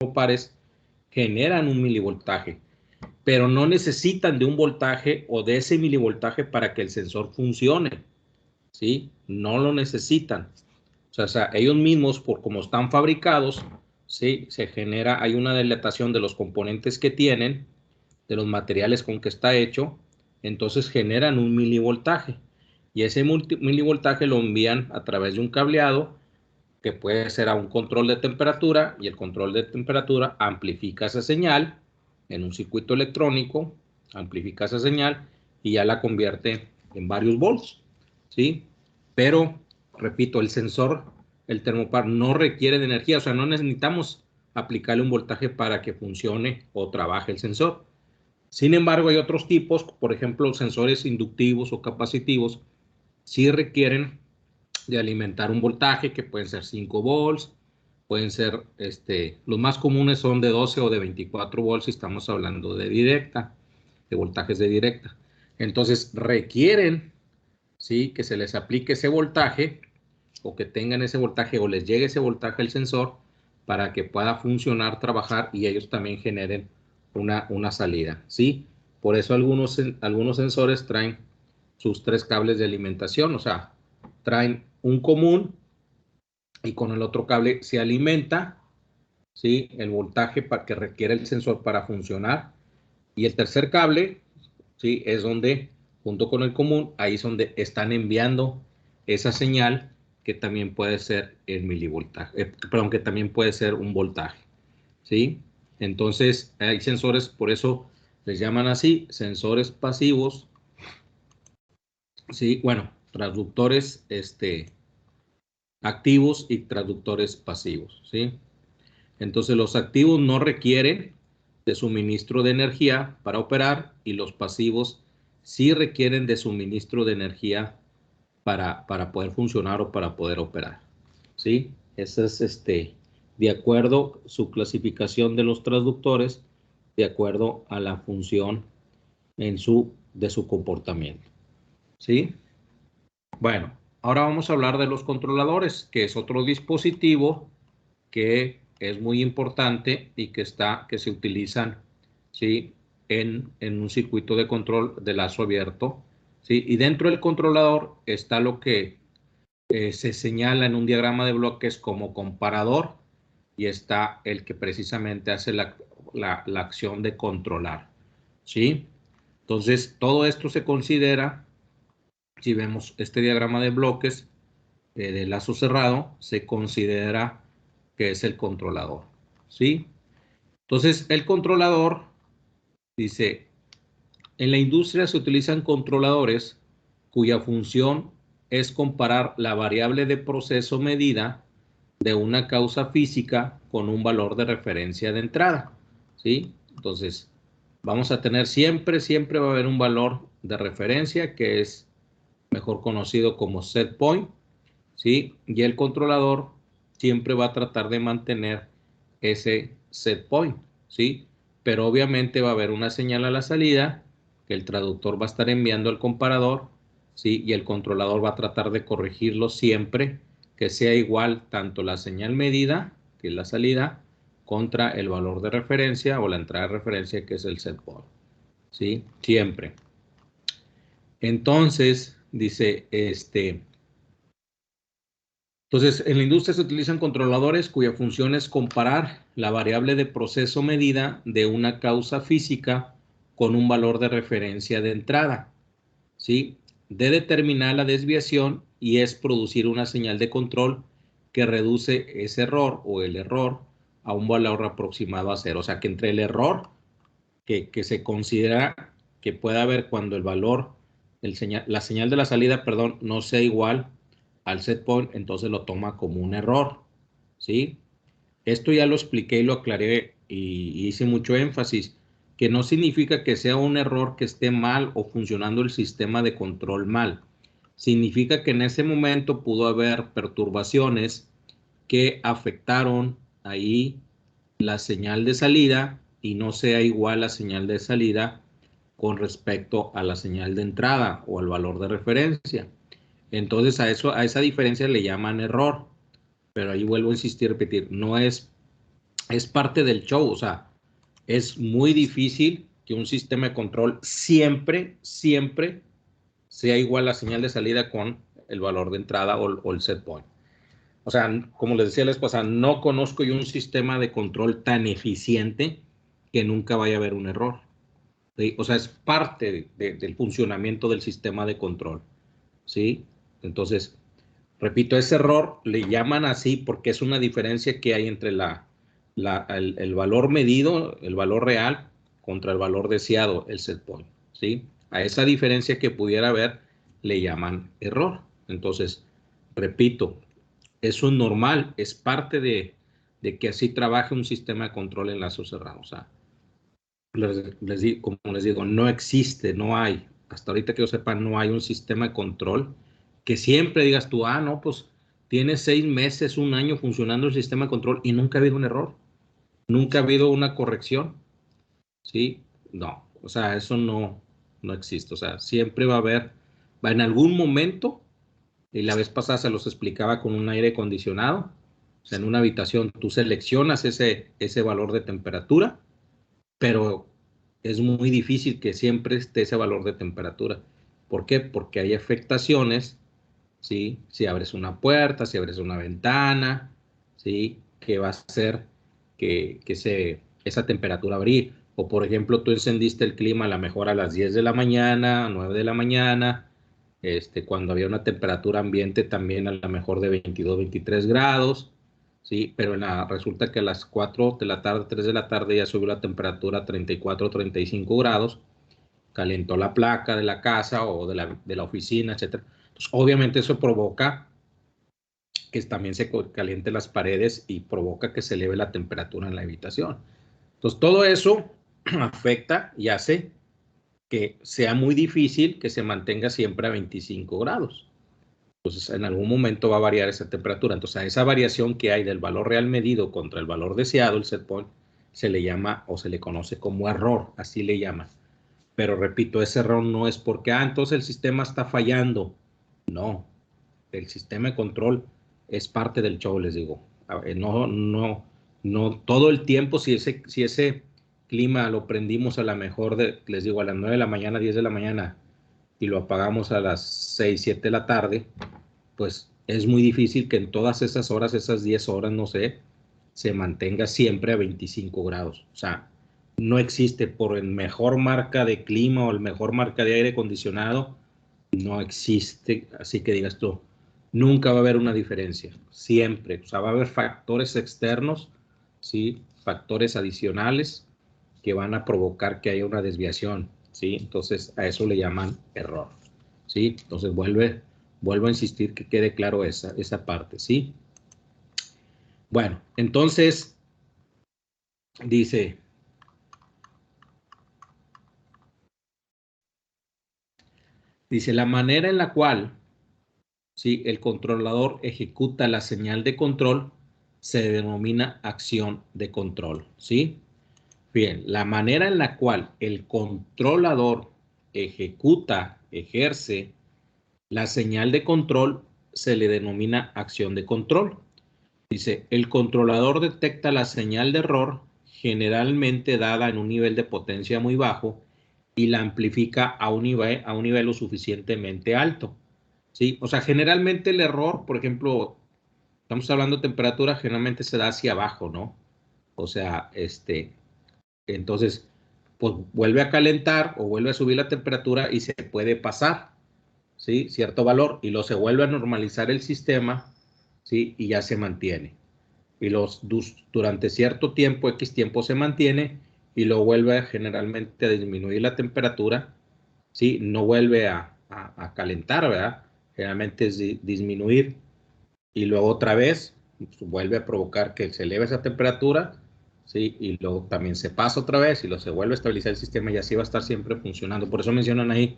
termopares generan un milivoltaje, pero no necesitan de un voltaje o de ese milivoltaje para que el sensor funcione, ¿sí? No lo necesitan. O sea, ellos mismos, por como están fabricados, ¿sí? Se genera, hay una dilatación de los componentes que tienen, de los materiales con que está hecho, entonces generan un milivoltaje. Y ese milivoltaje lo envían a través de un cableado que puede ser a un control de temperatura, y el control de temperatura amplifica esa señal en un circuito electrónico, amplifica esa señal y ya la convierte en varios volts, ¿sí? Pero, repito, el sensor, el termopar, no requiere de energía, o sea, no necesitamos aplicarle un voltaje para que funcione o trabaje el sensor. Sin embargo, hay otros tipos, por ejemplo, sensores inductivos o capacitivos, sí requieren de alimentar un voltaje, que pueden ser 5 volts, pueden ser, los más comunes son de 12 o de 24 volts si estamos hablando de directa, de voltajes de directa. Entonces requieren, ¿sí?, que se les aplique ese voltaje o que tengan ese voltaje o les llegue ese voltaje al sensor para que pueda funcionar, trabajar y ellos también generen una salida, ¿sí? Por eso algunos sensores traen sus 3 cables de alimentación, o sea, traen un común y con el otro cable se alimenta, ¿sí?, el voltaje para que requiere el sensor para funcionar, y el tercer cable, ¿sí?, es donde, junto con el común, ahí es donde están enviando esa señal que también puede ser el milivoltaje, perdón, que también puede ser un voltaje, ¿sí? Entonces hay sensores, por eso les llaman así, sensores pasivos, ¿sí? Bueno, transductores activos y transductores pasivos, ¿sí? Entonces los activos no requieren de suministro de energía para operar y los pasivos sí requieren de suministro de energía para poder funcionar o para poder operar, ¿sí? Esa es de acuerdo a su clasificación de los transductores, de acuerdo a la función de su comportamiento, ¿sí? Bueno, ahora vamos a hablar de los controladores, que es otro dispositivo que es muy importante y que se utilizan, ¿sí?, en un circuito de control de lazo abierto, ¿sí? Y dentro del controlador está lo que se señala en un diagrama de bloques como comparador, y está el que precisamente hace la acción de controlar, ¿sí? Entonces, todo esto se considera, si vemos este diagrama de bloques de lazo cerrado, se considera que es el controlador, ¿sí? Entonces, el controlador dice, en la industria se utilizan controladores cuya función es comparar la variable de proceso medida de una causa física con un valor de referencia de entrada, ¿sí? Entonces, vamos a tener siempre va a haber un valor de referencia que es mejor conocido como set point, ¿sí? Y el controlador siempre va a tratar de mantener ese set point, ¿sí? Pero obviamente va a haber una señal a la salida que el traductor va a estar enviando al comparador, ¿sí? Y el controlador va a tratar de corregirlo siempre que sea igual tanto la señal medida, que es la salida, contra el valor de referencia o la entrada de referencia, que es el set point, ¿sí? Siempre. Entonces, dice, entonces, en la industria se utilizan controladores cuya función es comparar la variable de proceso medida de una causa física con un valor de referencia de entrada, ¿sí? De determinar la desviación y es producir una señal de control que reduce ese error o el error a un valor aproximado a cero. O sea, que entre el error que se considera que puede haber cuando el valor, la señal de la salida, perdón, no sea igual al set point, entonces lo toma como un error, ¿sí? Esto ya lo expliqué y lo aclaré y hice mucho énfasis, que no significa que sea un error que esté mal o funcionando el sistema de control mal. Significa que en ese momento pudo haber perturbaciones que afectaron ahí la señal de salida y no sea igual la señal de salida con respecto a la señal de entrada o al valor de referencia. Entonces a esa diferencia le llaman error, pero ahí vuelvo a insistir, repetir, no es es parte del show, o sea, es muy difícil que un sistema de control siempre sea igual la señal de salida con el valor de entrada o el set point. O sea, como les decía la vez pasada, no conozco yo un sistema de control tan eficiente que nunca vaya a haber un error. ¿Sí? O sea, es parte del funcionamiento del sistema de control. ¿Sí? Entonces, repito, ese error le llaman así porque es una diferencia que hay entre el valor medido, el valor real, contra el valor deseado, el set point. ¿Sí? A esa diferencia que pudiera haber le llaman error. Entonces, repito, eso es normal, es parte de que así trabaje un sistema de control en lazo cerrado. O sea, como les digo, no existe, no hay, hasta ahorita que yo sepa, no hay un sistema de control que siempre digas tú, ah, no, pues tiene 6 meses, un año funcionando el sistema de control y nunca ha habido un error, nunca ha habido una corrección, ¿sí? No, o sea, eso no existe, o sea, siempre va a haber, va en algún momento, y la vez pasada se los explicaba con un aire acondicionado, o sea, en una habitación tú seleccionas ese valor de temperatura, pero es muy difícil que siempre esté ese valor de temperatura. ¿Por qué? Porque hay afectaciones, ¿sí? Si abres una puerta, si abres una ventana, ¿sí? Que va a hacer que esa temperatura varíe. O por ejemplo, tú encendiste el clima a lo mejor a las 10 de la mañana, 9 de la mañana, cuando había una temperatura ambiente también a lo mejor de 22, 23 grados, ¿sí? Pero resulta que a las 4 de la tarde, 3 de la tarde ya subió la temperatura a 34, 35 grados, calentó la placa de la casa o de la oficina, etcétera. Entonces, obviamente eso provoca que también se calienten las paredes y provoca que se eleve la temperatura en la habitación. Entonces, todo eso afecta y hace que sea muy difícil que se mantenga siempre a 25 grados. Entonces, en algún momento va a variar esa temperatura. Entonces, a esa variación que hay del valor real medido contra el valor deseado, el set point, se le llama o se le conoce como error, así le llaman. Pero repito, ese error no es porque, entonces el sistema está fallando. No, el sistema de control es parte del show, les digo. No, todo el tiempo, si ese clima lo prendimos a la mejor, les digo, a las 9 de la mañana, 10 de la mañana, y lo apagamos a las 6, 7 de la tarde, pues es muy difícil que en todas esas horas, esas 10 horas, no sé, se mantenga siempre a 25 grados. O sea, no existe por el mejor marca de clima o el mejor marca de aire acondicionado, no existe, así que digas tú, nunca va a haber una diferencia, siempre, o sea, va a haber factores externos, ¿sí? Factores adicionales que van a provocar que haya una desviación, ¿sí? Entonces, a eso le llaman error, ¿sí? Entonces, vuelvo a insistir que quede claro esa parte, ¿sí? Bueno, entonces, dice, la manera en la cual, ¿sí?, el controlador ejecuta la señal de control se denomina acción de control, ¿sí? Bien, la manera en la cual el controlador ejerce la señal de control se le denomina acción de control. Dice, el controlador detecta la señal de error generalmente dada en un nivel de potencia muy bajo y la amplifica a un nivel lo suficientemente alto. ¿Sí? O sea, generalmente el error, por ejemplo, estamos hablando de temperatura, generalmente se da hacia abajo, ¿no? O sea, entonces, pues vuelve a calentar o vuelve a subir la temperatura y se puede pasar, ¿sí? Cierto valor y luego se vuelve a normalizar el sistema, ¿sí? Y ya se mantiene. Y durante cierto tiempo, X tiempo se mantiene y lo vuelve generalmente a disminuir la temperatura, ¿sí? No vuelve a calentar, ¿verdad? Generalmente es disminuir y luego otra vez vuelve a provocar que se eleve esa temperatura, ¿sí? Y luego también se pasa otra vez y luego se vuelve a estabilizar el sistema y así va a estar siempre funcionando. Por eso mencionan ahí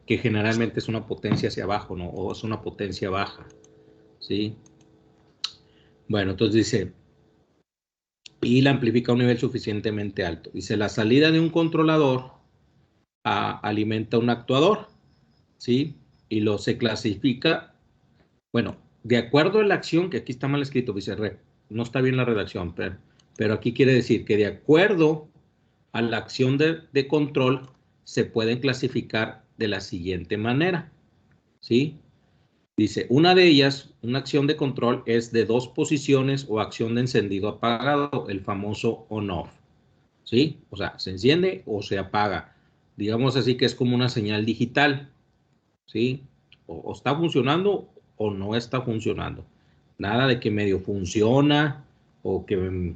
que generalmente es una potencia hacia abajo, ¿no? O es una potencia baja, ¿sí? Bueno, entonces dice, y la amplifica a un nivel suficientemente alto. Dice, la salida de un controlador alimenta un actuador, ¿sí? Y lo se clasifica, bueno, de acuerdo a la acción, que aquí está mal escrito, dice, no está bien la redacción, pero Pero aquí quiere decir que de acuerdo a la acción de control se pueden clasificar de la siguiente manera, ¿sí? Dice, una de ellas, una acción de control, es de dos posiciones o acción de encendido apagado, el famoso on-off, ¿sí? O sea, se enciende o se apaga. Digamos así que es como una señal digital, ¿sí? O está funcionando o no está funcionando. Nada de que medio funciona o que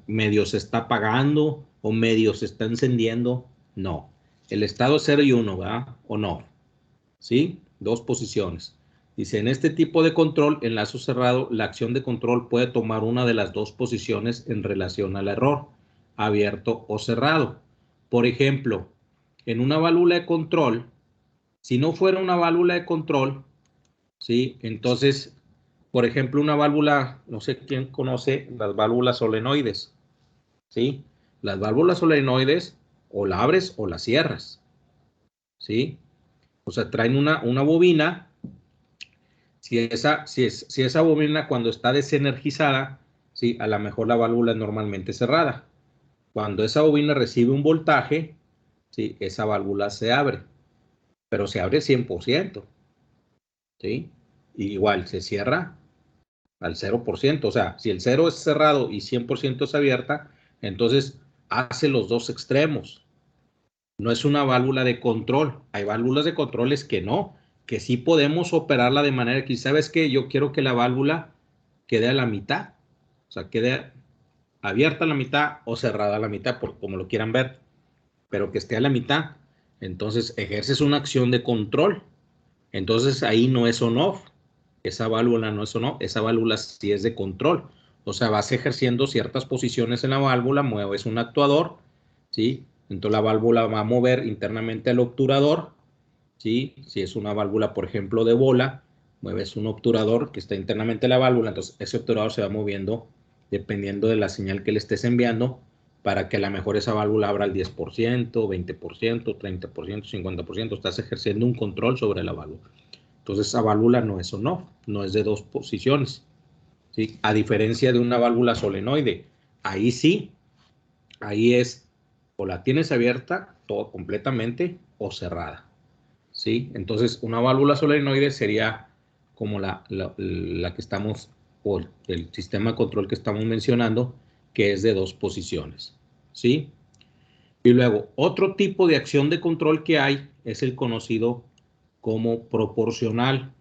medio se está apagando o medio se está encendiendo. No. El estado 0 y 1, ¿verdad? O no. ¿Sí? Dos posiciones. Dice, en este tipo de control, en lazo cerrado, la acción de control puede tomar una de las dos posiciones en relación al error, abierto o cerrado. Por ejemplo, en una válvula de control, si no fuera una válvula de control, ¿sí? Entonces, por ejemplo, una válvula, no sé quién conoce las válvulas solenoides, ¿sí? Las válvulas solenoides o la abres o la cierras, ¿sí? O sea, traen una bobina. Si esa bobina cuando está desenergizada, ¿sí? A lo mejor la válvula es normalmente cerrada. Cuando esa bobina recibe un voltaje, ¿sí? Esa válvula se abre, pero se abre 100%, ¿sí? Y igual se cierra al 0%. O sea, si el 0 es cerrado y 100% es abierta, entonces hace los dos extremos. No es una válvula de control. Hay válvulas de controles que no, que sí podemos operarla de manera que, ¿sabes qué? Yo quiero que la válvula quede a la mitad. O sea, quede abierta a la mitad o cerrada a la mitad, por como lo quieran ver, pero que esté a la mitad. Entonces ejerces una acción de control. Entonces ahí no es on-off. Esa válvula no es on-off, esa válvula sí es de control. O sea, vas ejerciendo ciertas posiciones en la válvula, mueves un actuador, ¿sí? Entonces la válvula va a mover internamente al obturador, ¿sí? Si es una válvula, por ejemplo, de bola, mueves un obturador que está internamente en la válvula, entonces ese obturador se va moviendo dependiendo de la señal que le estés enviando para que a lo mejor esa válvula abra el 10%, 20%, 30%, 50%. Estás ejerciendo un control sobre la válvula. Entonces esa válvula no es on-off, no es de dos posiciones, ¿sí? A diferencia de una válvula solenoide, ahí sí, ahí es o la tienes abierta todo completamente o cerrada, ¿sí? Entonces una válvula solenoide sería como la que estamos, o el sistema de control que estamos mencionando, que es de dos posiciones, ¿sí? Y luego, otro tipo de acción de control que hay es el conocido como proporcional.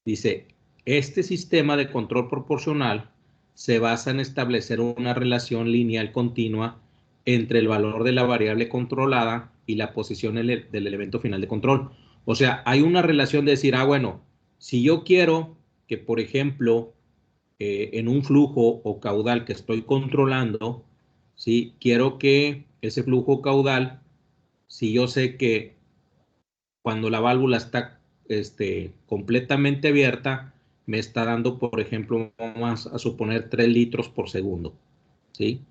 Dice, este sistema de control proporcional se basa en establecer una relación lineal continua entre el valor de la variable controlada y la posición del elemento final de control. O sea, hay una relación de decir, bueno, si yo quiero que, por ejemplo, en un flujo o caudal que estoy controlando, ¿sí? Quiero que ese flujo caudal, si yo sé que cuando la válvula está completamente abierta, me está dando, por ejemplo, vamos a suponer 3 litros por segundo, ¿sí?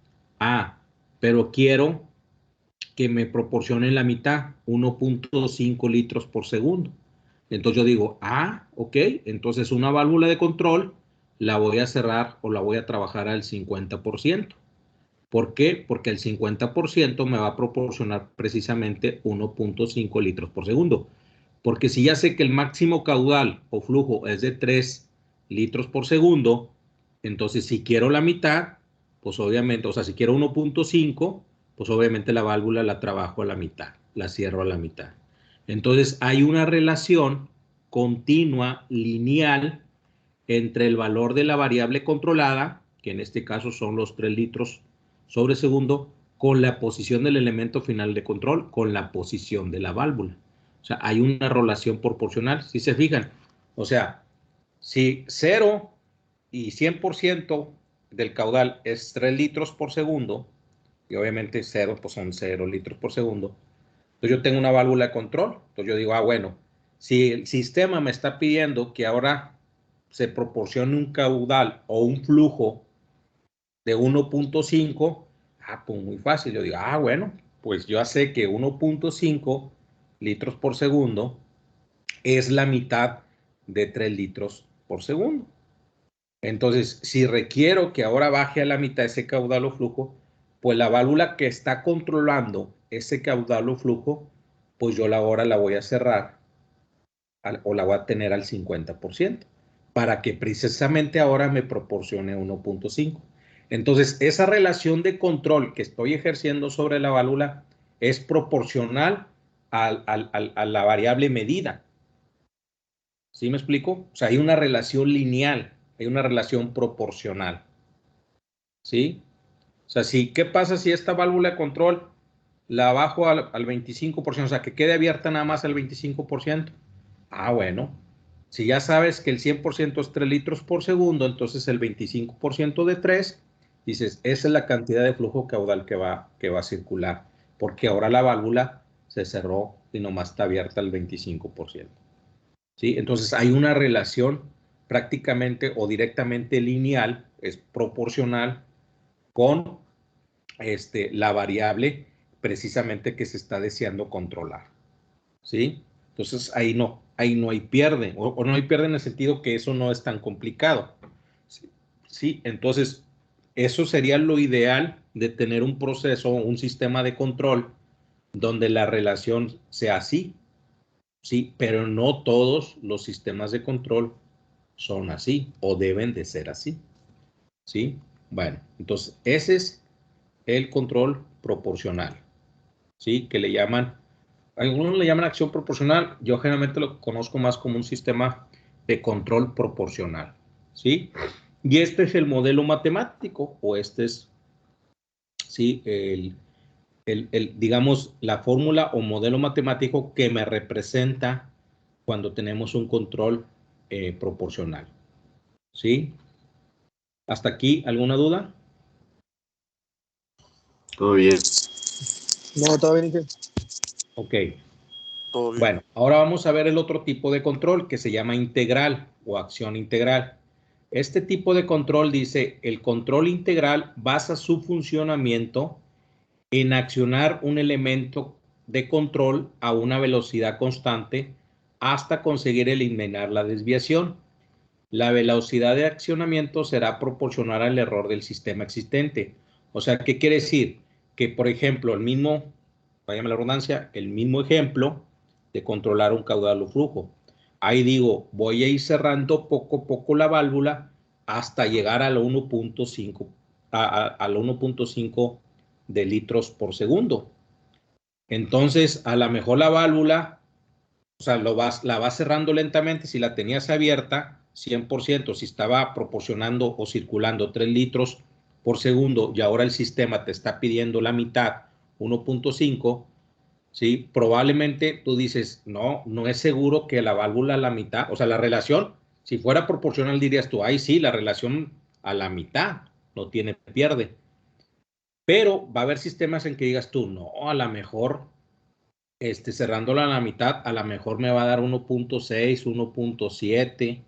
Pero quiero que me proporcione la mitad, 1.5 litros por segundo. Entonces yo digo, ok, entonces una válvula de control la voy a cerrar o la voy a trabajar al 50%. ¿Por qué? Porque el 50% me va a proporcionar precisamente 1.5 litros por segundo. Porque si ya sé que el máximo caudal o flujo es de 3 litros por segundo, entonces si quiero la mitad, pues obviamente, o sea, si quiero 1.5, pues obviamente la válvula la trabajo a la mitad, la cierro a la mitad. Entonces hay una relación continua, lineal, entre el valor de la variable controlada, que en este caso son los 3 litros sobre segundo, con la posición del elemento final de control, con la posición de la válvula. O sea, hay una relación proporcional, si se fijan. O sea, si 0 y 100% del caudal es 3 litros por segundo, y obviamente 0 pues son 0 litros por segundo, entonces yo tengo una válvula de control. Entonces yo digo, bueno, si el sistema me está pidiendo que ahora se proporcione un caudal o un flujo de 1.5, pues muy fácil. Yo digo, bueno, pues yo sé que 1.5 litros por segundo es la mitad de 3 litros por segundo. Entonces, si requiero que ahora baje a la mitad ese caudal o flujo, pues la válvula que está controlando ese caudal o flujo, pues yo ahora la voy a cerrar o la voy a tener al 50% para que precisamente ahora me proporcione 1.5. Entonces, esa relación de control que estoy ejerciendo sobre la válvula es proporcional a la variable medida. ¿Sí me explico? O sea, hay una relación lineal, hay una relación proporcional. ¿Sí? O sea, ¿qué pasa si esta válvula de control la bajo al 25%? O sea, que quede abierta nada más al 25%. Ah, bueno. Si ya sabes que el 100% es 3 litros por segundo, entonces el 25% de 3, dices, esa es la cantidad de flujo caudal que va a circular, porque ahora la válvula se cerró y nomás está abierta al 25%. ¿Sí? Entonces hay una relación prácticamente o directamente lineal, es proporcional con la variable precisamente que se está deseando controlar. ¿Sí? Entonces ahí no hay pierde, o no hay pierde en el sentido que eso no es tan complicado. ¿Sí? ¿Sí? Entonces, eso sería lo ideal de tener un proceso, un sistema de control donde la relación sea así, ¿sí? Pero no todos los sistemas de control son así o deben de ser así, ¿sí? Bueno, entonces ese es el control proporcional, ¿sí? Que le llaman, algunos le llaman acción proporcional, yo generalmente lo conozco más como un sistema de control proporcional, ¿sí? Y este es el modelo matemático, o este es, ¿sí? Digamos, la fórmula o modelo matemático que me representa cuando tenemos un control proporcional, ¿sí? ¿Hasta aquí alguna duda? Todo bien. No, todo bien, Inge. Ok. Todo bien. Bueno, ahora vamos a ver el otro tipo de control que se llama integral o acción integral. Este tipo de control dice, el control integral basa su funcionamiento en accionar un elemento de control a una velocidad constante hasta conseguir eliminar la desviación. La velocidad de accionamiento será proporcional al error del sistema existente. O sea, ¿qué quiere decir? Que, por ejemplo, váyame la redundancia, el mismo ejemplo de controlar un caudal o flujo. Ahí digo, voy a ir cerrando poco a poco la válvula hasta llegar al 1.5 al 1.5 de litros por segundo. Entonces, a lo mejor la válvula, o sea, la vas cerrando lentamente. Si la tenías abierta, 100%, si estaba proporcionando o circulando 3 litros por segundo y ahora el sistema te está pidiendo la mitad, 1.5, ¿sí? Probablemente tú dices, no es seguro que la válvula a la mitad, o sea, la relación, si fuera proporcional dirías tú, ay, sí, la relación a la mitad no tiene pierde. Pero va a haber sistemas en que digas tú, no, a lo mejor cerrándola a la mitad, a lo mejor me va a dar 1.6, 1.7,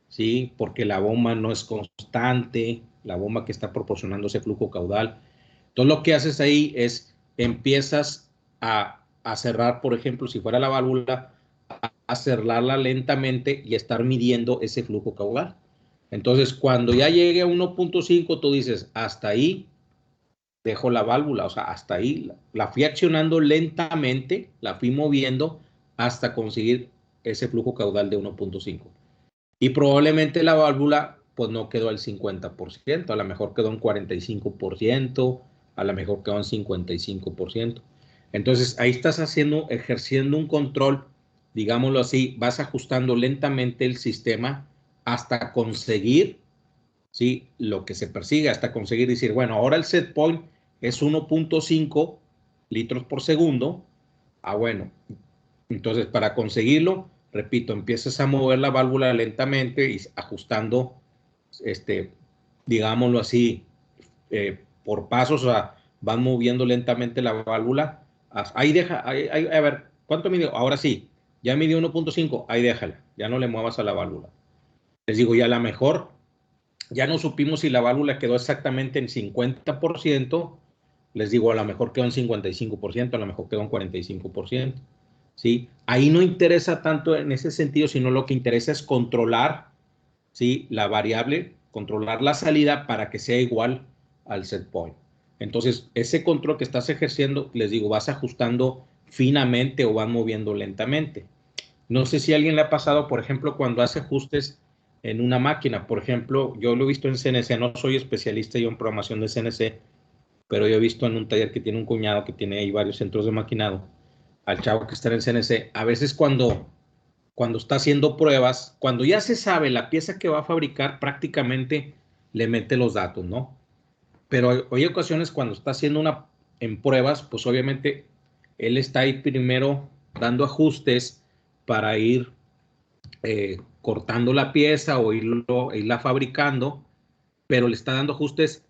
¿sí? Porque la bomba no es constante, la bomba que está proporcionando ese flujo caudal. Entonces lo que haces ahí es, empiezas a cerrar, por ejemplo, si fuera la válvula, a cerrarla lentamente y estar midiendo ese flujo caudal. Entonces, cuando ya llegue a 1.5, tú dices, hasta ahí dejo la válvula, o sea, hasta ahí la fui accionando lentamente, la fui moviendo hasta conseguir ese flujo caudal de 1.5. Y probablemente la válvula pues no quedó al 50%, a lo mejor quedó en 45%, a lo mejor quedó en 55%. Entonces ahí estás ejerciendo un control, digámoslo así, vas ajustando lentamente el sistema hasta conseguir, ¿sí?, lo que se persigue, hasta conseguir decir, bueno, ahora el set point es 1.5 litros por segundo. Ah, bueno, entonces para conseguirlo, repito, empiezas a mover la válvula lentamente y ajustando, digámoslo así, por pasos, o sea, van moviendo lentamente la válvula. Ahí deja, a ver, ¿cuánto midió? Ahora sí, ya midió 1.5, ahí déjala, ya no le muevas a la válvula. Les digo, ya a lo mejor ya no supimos si la válvula quedó exactamente en 50%, les digo, a lo mejor quedó en 55%, a lo mejor quedó en 45%, ¿sí? Ahí no interesa tanto en ese sentido, sino lo que interesa es controlar, ¿sí?, la variable controlar la salida para que sea igual al set point. Entonces, ese control que estás ejerciendo, les digo, vas ajustando finamente o vas moviendo lentamente. No sé si a alguien le ha pasado, por ejemplo, cuando hace ajustes en una máquina. Por ejemplo, yo lo he visto en CNC, no soy especialista yo en programación de CNC, pero yo he visto en un taller que tiene un cuñado que tiene ahí varios centros de maquinado, al chavo que está en CNC. A veces cuando está haciendo pruebas, cuando ya se sabe la pieza que va a fabricar, prácticamente le mete los datos, ¿no? Pero hay ocasiones cuando está haciendo en pruebas, pues obviamente él está ahí primero dando ajustes para ir cortando la pieza o irla fabricando, pero le está dando ajustes.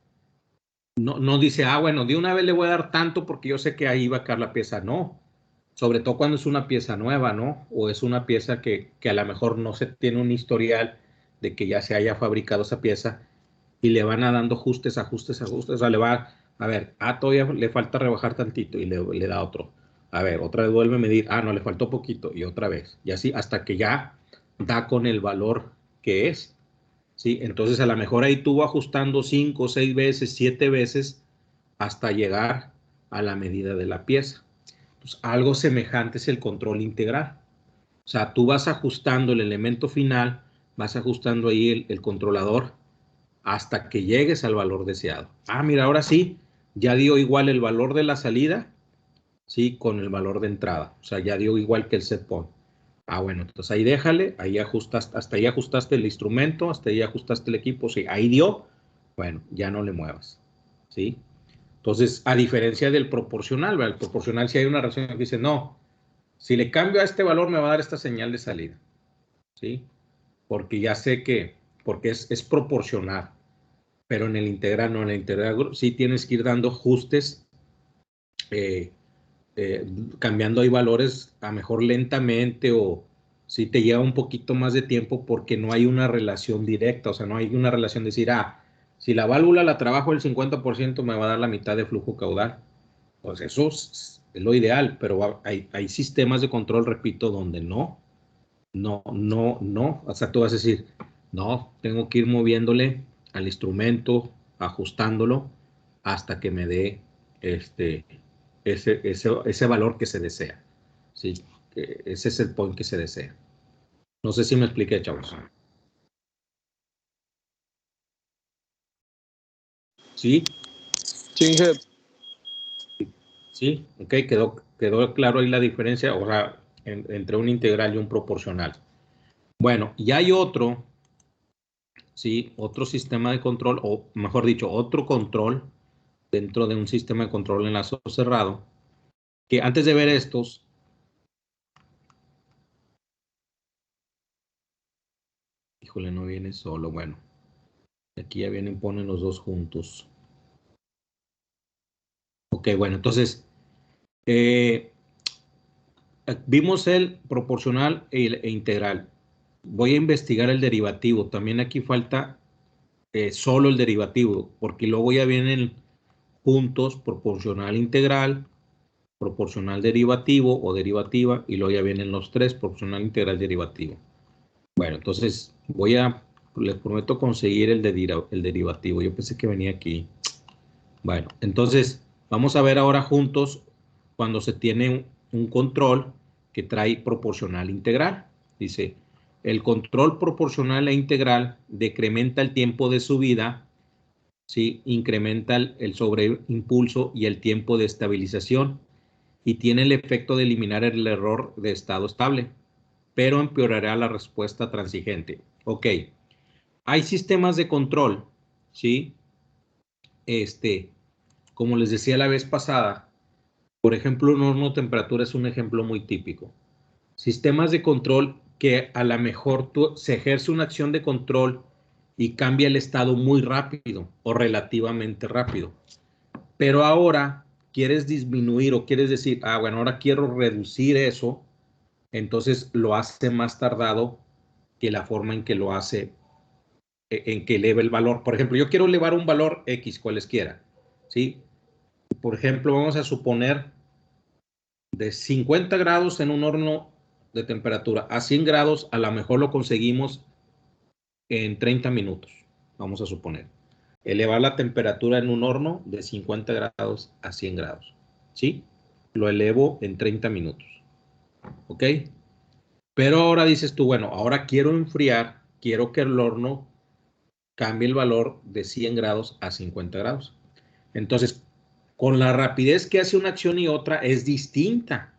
No dice, bueno, de una vez le voy a dar tanto porque yo sé que ahí va a caer la pieza. No, sobre todo cuando es una pieza nueva, ¿no? O es una pieza que a lo mejor no se tiene un historial de que ya se haya fabricado esa pieza y le van a dando ajustes. O sea, le va a ver, todavía le falta rebajar tantito y le da otro. A ver, otra vez vuelve a medir, no, le faltó poquito y otra vez. Y así hasta que ya da con el valor que es. ¿Sí? Entonces a lo mejor ahí tuvo ajustando 5, 6 veces, 7 veces hasta llegar a la medida de la pieza. Pues algo semejante es el control integral. O sea, tú vas ajustando el elemento final, vas ajustando ahí el controlador hasta que llegues al valor deseado. Mira, ahora sí, ya dio igual el valor de la salida, sí, con el valor de entrada. O sea, ya dio igual que el set point. Bueno, entonces ahí déjale, ahí ajustaste, hasta ahí ajustaste el instrumento, hasta ahí ajustaste el equipo, sí, ahí dio, bueno, ya no le muevas, ¿sí? Entonces, a diferencia del proporcional, ¿verdad? El proporcional, si hay una razón que dice, no, si le cambio a este valor me va a dar esta señal de salida, ¿sí? Porque ya sé porque es proporcional, pero en el integral no, en el integral sí tienes que ir dando ajustes, cambiando ahí valores a mejor lentamente o si te lleva un poquito más de tiempo porque no hay una relación directa, o sea, no hay una relación de decir, si la válvula la trabajo el 50% me va a dar la mitad de flujo caudal. Pues eso es lo ideal, pero hay sistemas de control, repito, donde no. O sea, tú vas a decir, no, tengo que ir moviéndole al instrumento, ajustándolo hasta que me dé ese valor que se desea. ¿Sí? Ese es el point que se desea. No sé si me expliqué, chavos. ¿Sí? Sí, Inge. Sí, ok, quedó claro ahí la diferencia, o sea, entre un integral y un proporcional. Bueno, y hay otro, sí, otro sistema de control, o mejor dicho, otro control dentro de un sistema de control enlazado cerrado, que antes de ver estos, híjole, no viene solo, bueno, aquí ya vienen, ponen los dos juntos. Ok, bueno, entonces, vimos el proporcional e integral. Voy a investigar el derivativo. También aquí falta solo el derivativo, porque luego ya vienen juntos proporcional integral, proporcional derivativo o derivativa, y luego ya vienen los tres, proporcional integral derivativo. Bueno, entonces les prometo conseguir el derivativo. Yo pensé que venía aquí. Bueno, entonces vamos a ver ahora juntos cuando se tiene un control que trae proporcional integral. Dice, el control proporcional e integral decrementa el tiempo de subida, ¿sí? Incrementa el sobreimpulso y el tiempo de estabilización y tiene el efecto de eliminar el error de estado estable, pero empeorará la respuesta transigente. Ok, hay sistemas de control, ¿sí? Como les decía la vez pasada, por ejemplo, un horno de temperatura es un ejemplo muy típico. Sistemas de control que a lo mejor se ejerce una acción de control y cambia el estado muy rápido o relativamente rápido. Pero ahora quieres disminuir o quieres decir, bueno, ahora quiero reducir eso, entonces lo hace más tardado que la forma en que lo hace, en que eleva el valor. Por ejemplo, yo quiero elevar un valor X, cualesquiera, ¿sí? Por ejemplo, vamos a suponer de 50 grados en un horno de temperatura a 100 grados, a lo mejor lo conseguimos en 30 minutos, vamos a suponer. Elevar la temperatura en un horno de 50 grados a 100 grados. ¿Sí? Lo elevo en 30 minutos. ¿Ok? Pero ahora dices tú, bueno, ahora quiero enfriar, quiero que el horno cambie el valor de 100 grados a 50 grados. Entonces, con la rapidez que hace una acción y otra es distinta.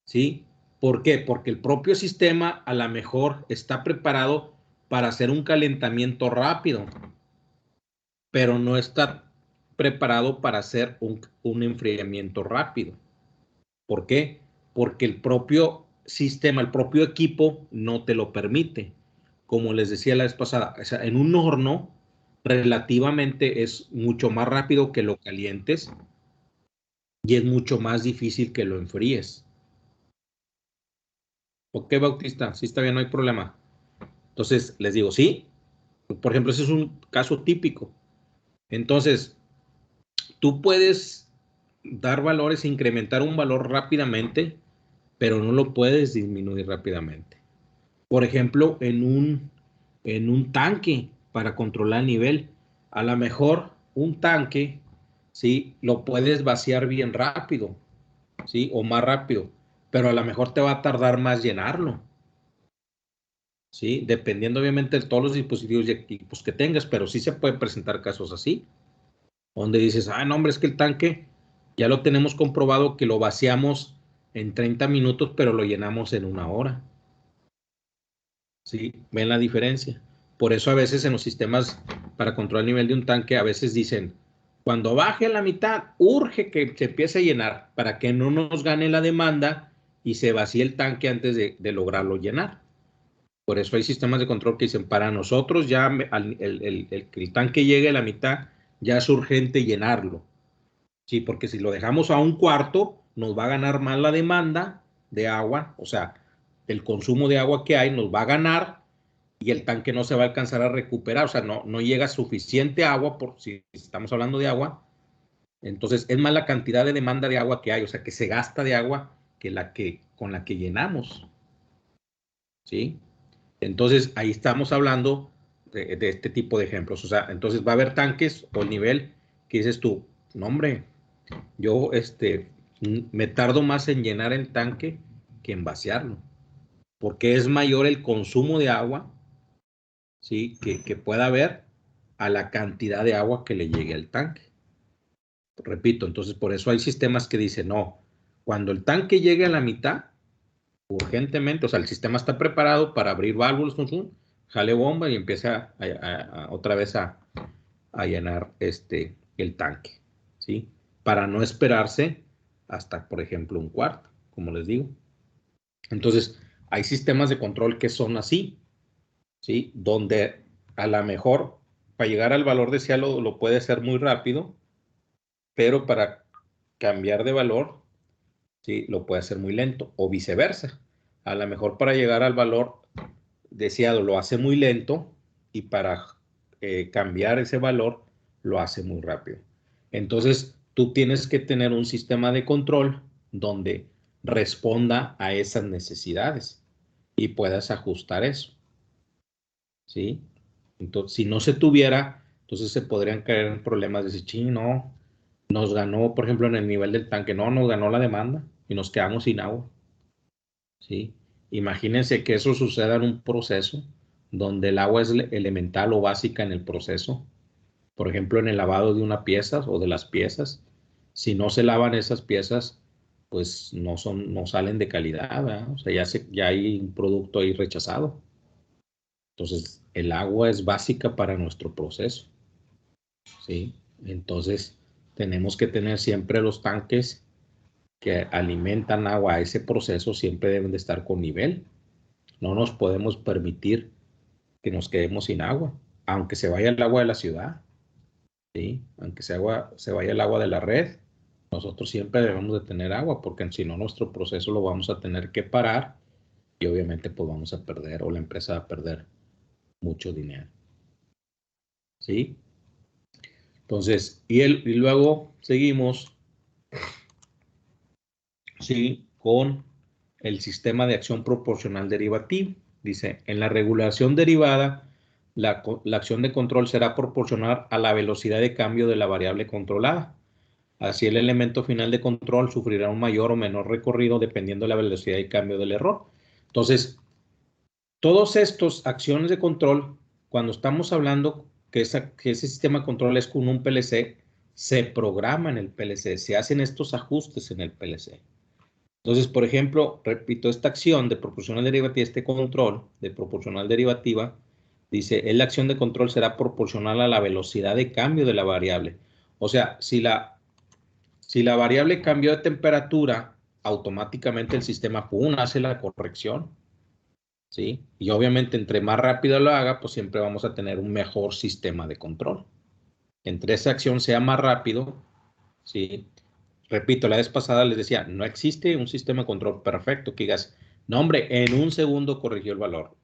¿Sí? ¿Por qué? Porque el propio sistema a lo mejor está preparado para hacer un calentamiento rápido, pero no está preparado para hacer un enfriamiento rápido. ¿Por qué? Porque el propio sistema, el propio equipo no te lo permite. Como les decía la vez pasada, o sea, en un horno relativamente es mucho más rápido que lo calientes y es mucho más difícil que lo enfríes. Ok, Bautista, sí está bien, no hay problema. Entonces, les digo, sí, por ejemplo, ese es un caso típico. Entonces, tú puedes dar valores, incrementar un valor rápidamente, pero no lo puedes disminuir rápidamente. Por ejemplo, en un tanque para controlar el nivel, a lo mejor un tanque, ¿sí? Lo puedes vaciar bien rápido, ¿sí? O más rápido, pero a lo mejor te va a tardar más llenarlo. ¿Sí? Dependiendo obviamente de todos los dispositivos y equipos que tengas, pero sí se pueden presentar casos así, donde dices, ah, no, hombre, es que el tanque ya lo tenemos comprobado que lo vaciamos en 30 minutos, pero lo llenamos en 1 hora. ¿Sí? ¿Ven la diferencia? Por eso a veces en los sistemas para controlar el nivel de un tanque, a veces dicen, cuando baje la mitad, urge que se empiece a llenar para que no nos gane la demanda y se vacíe el tanque antes de lograrlo llenar. Por eso hay sistemas de control que dicen, para nosotros ya que el tanque llegue a la mitad, ya es urgente llenarlo. Sí, porque si lo dejamos a un cuarto, nos va a ganar más la demanda de agua, o sea, el consumo de agua que hay nos va a ganar y el tanque no se va a alcanzar a recuperar, o sea, no llega suficiente agua, por si estamos hablando de agua, entonces es más la cantidad de demanda de agua que hay, o sea, que se gasta de agua que con la que llenamos. ¿Sí? Entonces, ahí estamos hablando de este tipo de ejemplos. O sea, entonces va a haber tanques o el nivel que dices tú, no, hombre, yo me tardo más en llenar el tanque que en vaciarlo, porque es mayor el consumo de agua, ¿sí? Que pueda haber a la cantidad de agua que le llegue al tanque. Repito, entonces por eso hay sistemas que dicen, no, cuando el tanque llegue a la mitad, urgentemente, o sea, el sistema está preparado para abrir válvulas, jale bomba y empieza otra vez a llenar el tanque, ¿sí? Para no esperarse hasta, por ejemplo, un cuarto, como les digo. Entonces, hay sistemas de control que son así, ¿sí? Donde a lo mejor para llegar al valor deseado lo puede hacer muy rápido, pero para cambiar de valor, ¿sí? Lo puede hacer muy lento o viceversa. A lo mejor para llegar al valor deseado lo hace muy lento y para cambiar ese valor lo hace muy rápido. Entonces, tú tienes que tener un sistema de control donde responda a esas necesidades y puedas ajustar eso. ¿Sí? Entonces, si no se tuviera, entonces se podrían caer en problemas de decir, ching, no, nos ganó, por ejemplo, en el nivel del tanque, no, nos ganó la demanda y nos quedamos sin agua. ¿Sí? Imagínense que eso suceda en un proceso donde el agua es elemental o básica en el proceso. Por ejemplo, en el lavado de una pieza o de las piezas. Si no se lavan esas piezas, pues no salen de calidad, ¿verdad? O sea, ya hay un producto ahí rechazado. Entonces, el agua es básica para nuestro proceso. ¿Sí? Entonces, tenemos que tener siempre los tanques que alimentan agua a ese proceso, siempre deben de estar con nivel. No nos podemos permitir que nos quedemos sin agua, aunque se vaya el agua de la ciudad, ¿sí? Aunque se vaya el agua de la red, nosotros siempre debemos de tener agua, porque si no nuestro proceso lo vamos a tener que parar y obviamente pues vamos a perder o la empresa va a perder mucho dinero, ¿sí? Entonces, y luego seguimos, ¿sí? Con el sistema de acción proporcional derivativo. Dice, en la regulación derivada la acción de control será proporcional a la velocidad de cambio de la variable controlada. Así el elemento final de control sufrirá un mayor o menor recorrido dependiendo de la velocidad de cambio del error. Entonces, todos estos acciones de control, cuando estamos hablando que ese sistema de control es con un PLC, se programa en el PLC, se hacen estos ajustes en el PLC. Entonces, por ejemplo, repito, esta acción de proporcional derivativa, este control de proporcional derivativa, dice, la acción de control será proporcional a la velocidad de cambio de la variable. O sea, si la variable cambió de temperatura, automáticamente el sistema ¡pum! Hace la corrección. ¿Sí? Y obviamente entre más rápido lo haga, pues siempre vamos a tener un mejor sistema de control. Entre esa acción sea más rápido, ¿sí? Repito, la vez pasada les decía, no existe un sistema de control perfecto que digas, no hombre, en un segundo corrigió el valor.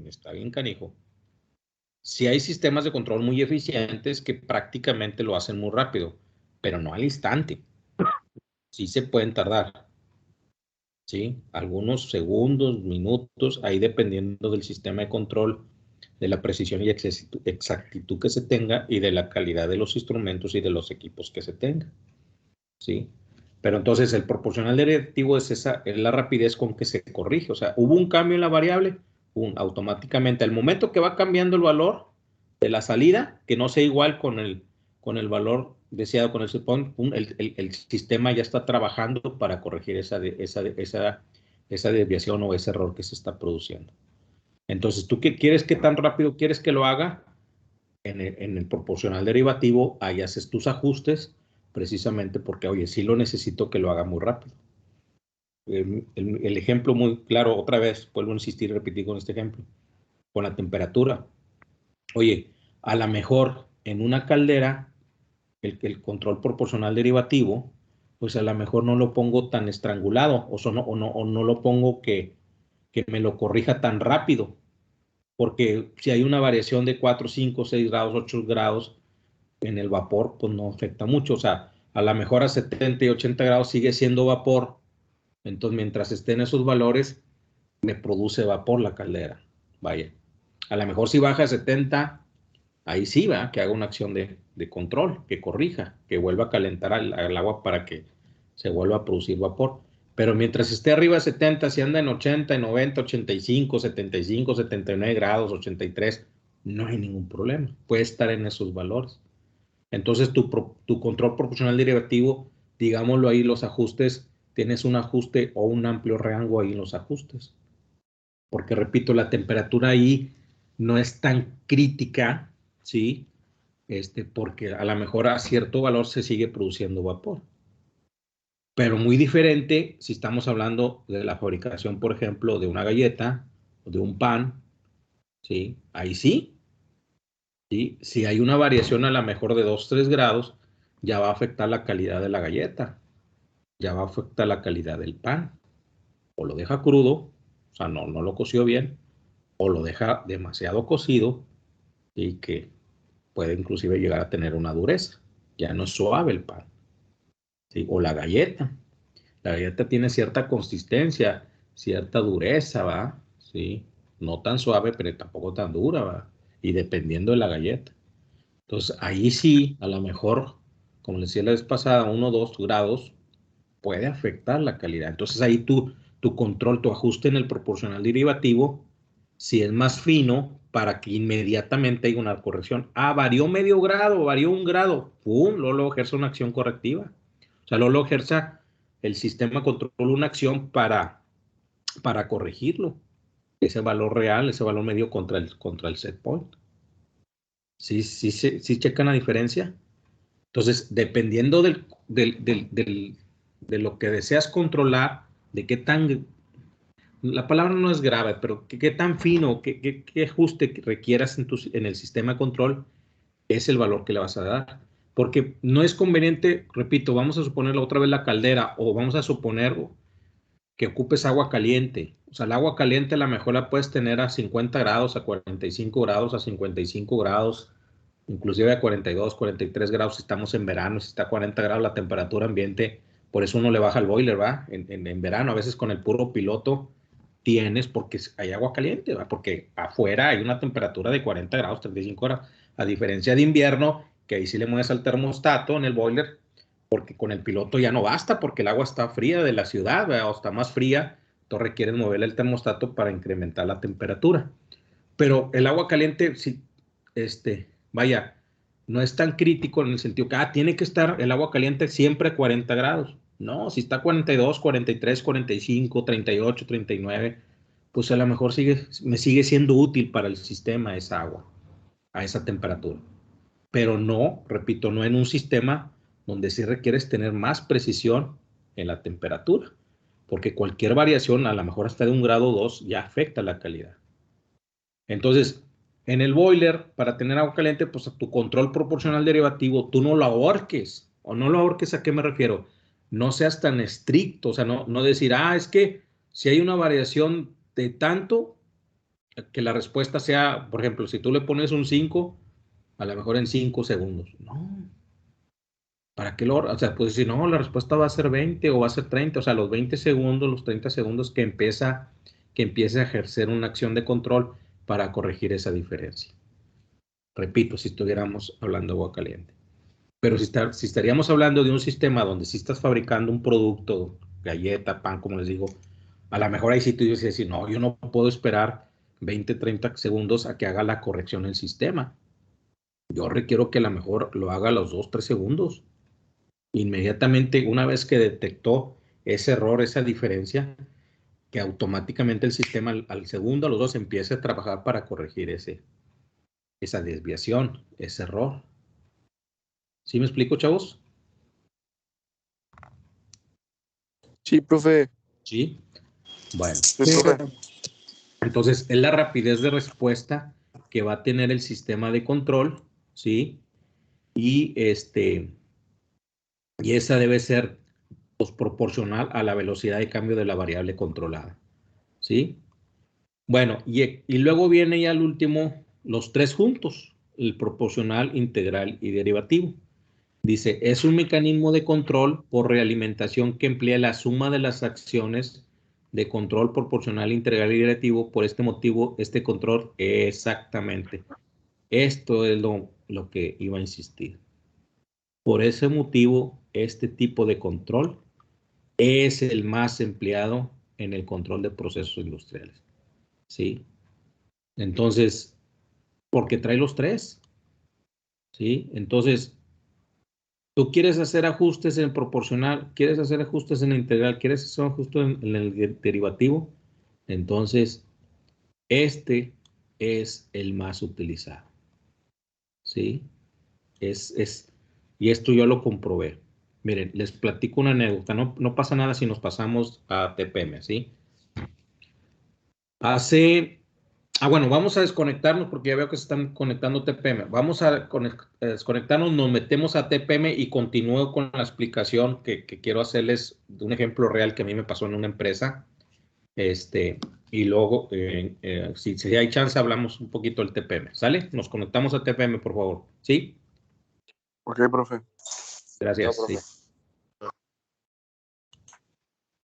Está bien canijo. Sí hay sistemas de control muy eficientes que prácticamente lo hacen muy rápido, pero no al instante. Sí se pueden tardar. ¿Sí? Algunos segundos, minutos, ahí dependiendo del sistema de control, de la precisión y exactitud que se tenga y de la calidad de los instrumentos y de los equipos que se tenga. ¿Sí? Pero entonces el proporcional derivativo es la rapidez con que se corrige. O sea, hubo un cambio en la variable, automáticamente, al momento que va cambiando el valor de la salida, que no sea igual con el valor deseado con el set point, el sistema ya está trabajando para corregir esa desviación o ese error que se está produciendo. Entonces, ¿tú qué quieres? ¿Qué tan rápido quieres que lo haga? En el proporcional derivativo, ahí haces tus ajustes, precisamente porque, oye, sí lo necesito que lo haga muy rápido. El ejemplo muy claro, otra vez, vuelvo a insistir y repetir con este ejemplo, con la temperatura. Oye, a lo mejor en una caldera, el control proporcional derivativo, pues a lo mejor no lo pongo tan estrangulado, o no lo pongo que me lo corrija tan rápido, porque si hay una variación de 4, 5, 6 grados, 8 grados en el vapor, pues no afecta mucho. O sea, a lo mejor a 70 y 80 grados sigue siendo vapor. Entonces, mientras esté en esos valores, me produce vapor la caldera. Vaya. A lo mejor si baja a 70, ahí sí va, que haga una acción de control, que corrija, que vuelva a calentar al agua para que se vuelva a producir vapor. Pero mientras esté arriba de 70, si anda en 80, 90, 85, 75, 79 grados, 83, no hay ningún problema. Puede estar en esos valores. Entonces, tu control proporcional derivativo, digámoslo ahí, los ajustes, tienes un ajuste o un amplio rango ahí en los ajustes. Porque, repito, la temperatura ahí no es tan crítica, ¿sí? Porque a lo mejor a cierto valor se sigue produciendo vapor. Pero muy diferente si estamos hablando de la fabricación, por ejemplo, de una galleta o de un pan, ¿sí? Ahí sí, ¿sí? Si hay una variación a lo mejor de 2, 3 grados, ya va a afectar la calidad de la galleta, ya va a afectar la calidad del pan. O lo deja crudo, o sea, no lo coció bien, o lo deja demasiado cocido y que puede inclusive llegar a tener una dureza. Ya no es suave el pan. ¿Sí? O la galleta. La galleta tiene cierta consistencia, cierta dureza, ¿va? ¿Sí? No tan suave, pero tampoco tan dura, ¿va? Y dependiendo de la galleta. Entonces, ahí sí, a lo mejor, como les decía la vez pasada, 1 o 2 grados puede afectar la calidad. Entonces, ahí tu control, tu ajuste en el proporcional derivativo, si es más fino, para que inmediatamente haya una corrección. Ah, varió medio grado, varió 1 grado. ¡Pum! Luego ejerce una acción correctiva. O sea, luego ejerce el sistema control una acción para corregirlo. Ese valor real, ese valor medio contra el set point. ¿Sí checan la diferencia? Entonces, dependiendo de lo que deseas controlar, de qué tan, la palabra no es grave, pero qué tan fino, qué ajuste requieras en el sistema de control, es el valor que le vas a dar. Porque no es conveniente, repito, vamos a suponer otra vez la caldera o vamos a suponer que ocupes agua caliente. O sea, el agua caliente a lo mejor la puedes tener a 50 grados, a 45 grados, a 55 grados, inclusive a 42, 43 grados si estamos en verano, si está a 40 grados la temperatura ambiente, por eso uno le baja el boiler, ¿va? En verano, a veces con el puro piloto, tienes, porque hay agua caliente, ¿verdad? Porque afuera hay una temperatura de 40 grados, 35 grados, a diferencia de invierno, que ahí sí le mueves al termostato en el boiler, porque con el piloto ya no basta, porque el agua está fría de la ciudad, ¿verdad? O está más fría, entonces requieres moverle el termostato para incrementar la temperatura. Pero el agua caliente, sí, vaya, no es tan crítico en el sentido que, tiene que estar el agua caliente siempre a 40 grados. No, si está 42, 43, 45, 38, 39, pues a lo mejor me sigue siendo útil para el sistema esa agua, a esa temperatura. Pero no, repito, no en un sistema donde sí requieres tener más precisión en la temperatura, porque cualquier variación, a lo mejor hasta de 1 grado o 2, ya afecta la calidad. Entonces, en el boiler, para tener agua caliente, pues a tu control proporcional derivativo, tú no lo ahorques. ¿O no lo ahorques a qué me refiero? No seas tan estricto, o sea, no decir, es que si hay una variación de tanto, que la respuesta sea, por ejemplo, si tú le pones un 5, a lo mejor en 5 segundos. No. ¿Para qué o sea, pues si no, la respuesta va a ser 20 o va a ser 30, o sea, los 20 segundos, los 30 segundos que empiece a ejercer una acción de control para corregir esa diferencia. Repito, si estuviéramos hablando de agua caliente. Pero si estaríamos hablando de un sistema donde sí estás fabricando un producto, galleta, pan, como les digo, a lo mejor ahí sí tú dices, no, yo no puedo esperar 20, 30 segundos a que haga la corrección el sistema. Yo requiero que a lo mejor lo haga a los 2, 3 segundos. Inmediatamente, una vez que detectó ese error, esa diferencia, que automáticamente el sistema al segundo, a los 2, empiece a trabajar para corregir esa desviación, ese error. ¿Sí me explico, chavos? Sí, profe. Sí. Bueno. Sí, profe. Entonces, es la rapidez de respuesta que va a tener el sistema de control, ¿sí? Y esa debe ser pues, proporcional a la velocidad de cambio de la variable controlada, ¿sí? Bueno, y luego viene ya el último, los 3 juntos, el proporcional, integral y derivativo. Dice, es un mecanismo de control por realimentación que emplea la suma de las acciones de control proporcional, integral y derivativo. Por este motivo, este control exactamente. Esto es lo que iba a insistir. Por ese motivo, este tipo de control es el más empleado en el control de procesos industriales. ¿Sí? Entonces, porque trae los 3. ¿Sí? Entonces, tú quieres hacer ajustes en proporcional, quieres hacer ajustes en integral, quieres hacer ajustes en el derivativo, entonces este es el más utilizado. ¿Sí? Y esto yo lo comprobé. Miren, les platico una anécdota. No pasa nada si nos pasamos a TPM, ¿sí? Bueno, vamos a desconectarnos porque ya veo que se están conectando TPM. Vamos a desconectarnos, nos metemos a TPM y continúo con la explicación que quiero hacerles de un ejemplo real que a mí me pasó en una empresa. Y luego, si hay chance, hablamos un poquito del TPM. ¿Sale? Nos conectamos a TPM, por favor. ¿Sí? Ok, profe. Gracias. Sí.